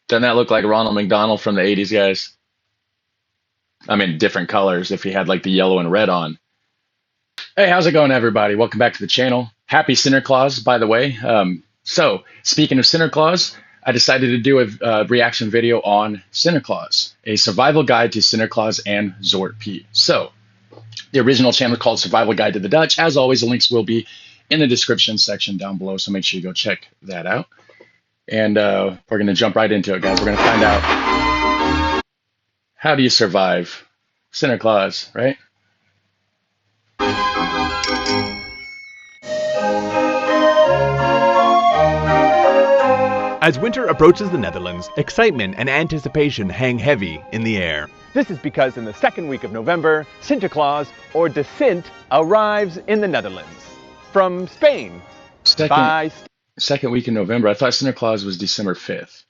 Doesn't that look like Ronald McDonald from the 80s, guys? I mean, different colors if he had like the yellow and red on. Hey, how's it going, everybody? Welcome back to the channel. Happy Sinterklaas, by the way. So, speaking of Sinterklaas, I decided to do a reaction video on Sinterklaas, a survival guide to Sinterklaas and Zwart Piet. So, the original channel is called Survival Guide to the Dutch. As always, the links will be in the description section down below, so make sure you go check that out. And we're going to jump right into it, guys. We're going to find out how do you survive Sinterklaas, right? As winter approaches the Netherlands, excitement and anticipation hang heavy in the air. This is because in the second week of November, Sinterklaas, or de Sint, arrives in the Netherlands. From Spain. Second week in November. I thought Sinterklaas was December 5th.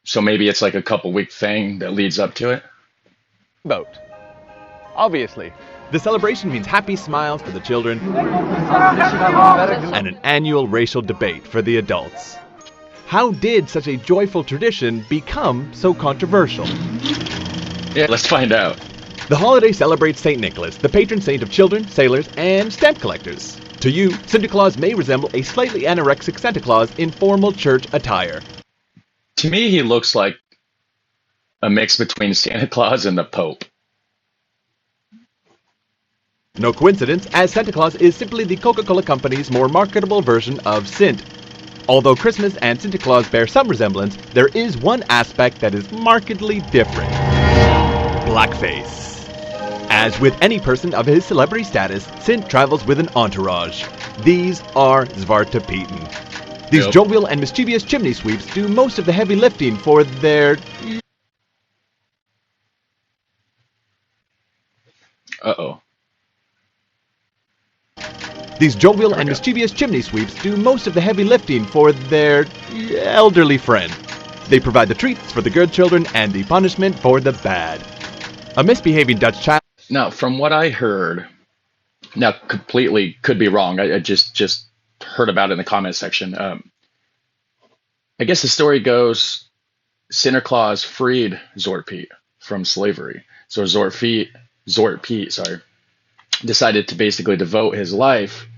So maybe it's like a couple week thing that leads up to it? Boat. Obviously. The celebration means happy smiles for the children and an annual racial debate for the adults. How did such a joyful tradition become so controversial? Yeah, let's find out. The holiday celebrates St. Nicholas, the patron saint of children, sailors, and stamp collectors. To you, Sinterklaas may resemble a slightly anorexic Santa Claus in formal church attire. To me, he looks like a mix between Santa Claus and the Pope. No coincidence, as Santa Claus is simply the Coca-Cola Company's more marketable version of Sint. Although Christmas and Santa Claus bear some resemblance, there is one aspect that is markedly different. Blackface. As with any person of his celebrity status, Sint travels with an entourage. These are Zwarte Pieten. These jovial and mischievous chimney sweeps do most of the heavy lifting for their... Uh-oh. These jovial and mischievous chimney sweeps do most of the heavy lifting for their elderly friend. They provide the treats for the good children and the punishment for the bad. A misbehaving Dutch child... Now, from what I heard, now completely could be wrong. I just heard about it in the comment section. I guess the story goes Sinterklaas freed Zwart Piet from slavery. So Zwart Piet, decided to basically devote his life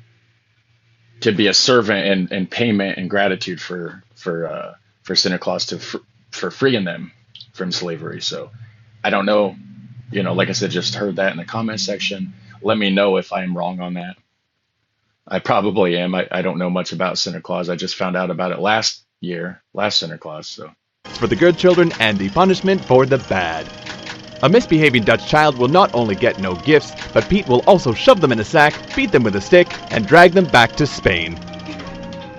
to be a servant and payment and gratitude for Sinterklaas for freeing them from slavery. So I don't know, like I said, just heard that in the comment section. Let me know if I am wrong on that. I probably am. I don't know much about Sinterklaas. I just found out about it last Sinterklaas. So for the good children and the punishment for the bad. A misbehaving Dutch child will not only get no gifts, but Piet will also shove them in a sack, beat them with a stick, and drag them back to Spain.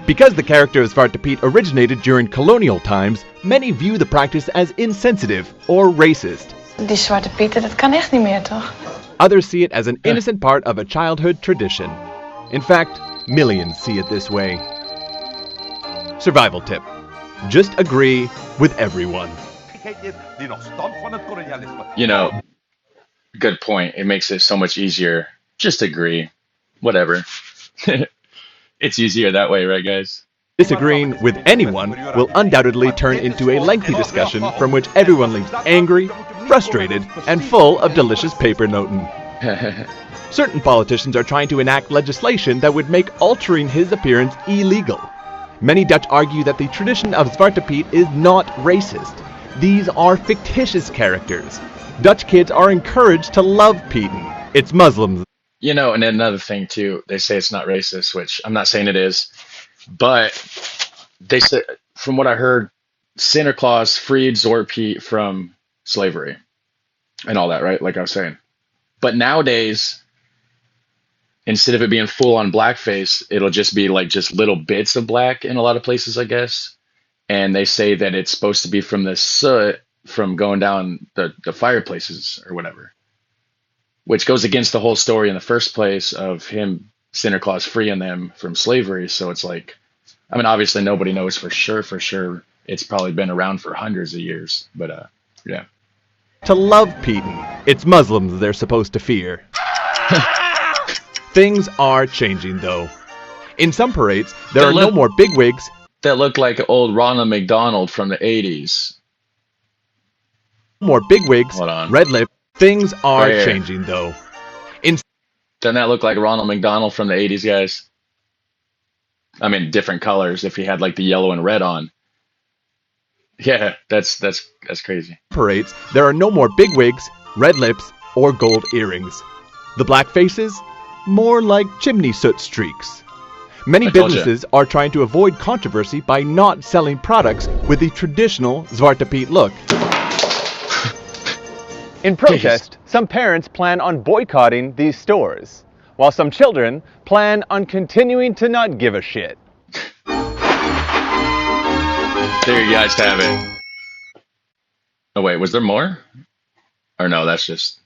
Because the character of Zwarte Piet originated during colonial times, many view the practice as insensitive or racist. Die Zwarte Pieten, dat kan echt niet meer, toch? Others see it as an innocent part of a childhood tradition. In fact, millions see it this way. Survival tip. Just agree with everyone. Good point. It makes it so much easier. Just agree. Whatever. It's easier that way, right, guys? Disagreeing with anyone will undoubtedly turn into a lengthy discussion from which everyone leaves angry, frustrated, and full of delicious paper noten. Certain politicians are trying to enact legislation that would make altering his appearance illegal. Many Dutch argue that the tradition of Zwarte Piet is not racist. These are fictitious characters. Dutch kids are encouraged to love Pieten. It's Muslims. And another thing too, they say it's not racist, which I'm not saying it is, but they said, from what I heard, Sinterklaas freed Zwart Piet from slavery and all that, right? Like I was saying. But nowadays, instead of it being full on blackface, it'll just be like just little bits of black in a lot of places, I guess. And they say that it's supposed to be from the soot from going down the fireplaces or whatever, which goes against the whole story in the first place of him, Sinterklaas, freeing them from slavery. So it's like, I mean, obviously nobody knows for sure. It's probably been around for hundreds of years, but yeah. To love Pieten. It's Muslims they're supposed to fear. Things are changing though. In some parades, there are no more bigwigs that look like old Ronald McDonald from the 80s. More bigwigs, Hold on. red lip. Things are Right here. changing, though. In Doesn't that look like Ronald McDonald from the 80s, guys? I mean, different colors if he had like the yellow and red on. Yeah, that's crazy. parades, there are no more bigwigs, red lips, or gold earrings. The black faces? More like chimney soot streaks. Many I told ya. businesses are trying to avoid controversy by not selling products with the traditional Zwart Piet look. In protest, some parents plan on boycotting these stores, while some children plan on continuing to not give a shit. There you guys have it. Oh wait, was there more? Or no, that's just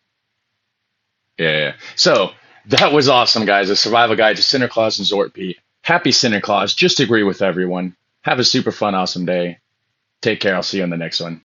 yeah. So that was awesome, guys. A survival guide to Sinterklaas and Zwart Piet. Happy Sinterklaas. Just agree with everyone. Have a super fun, awesome day. Take care. I'll see you on the next one.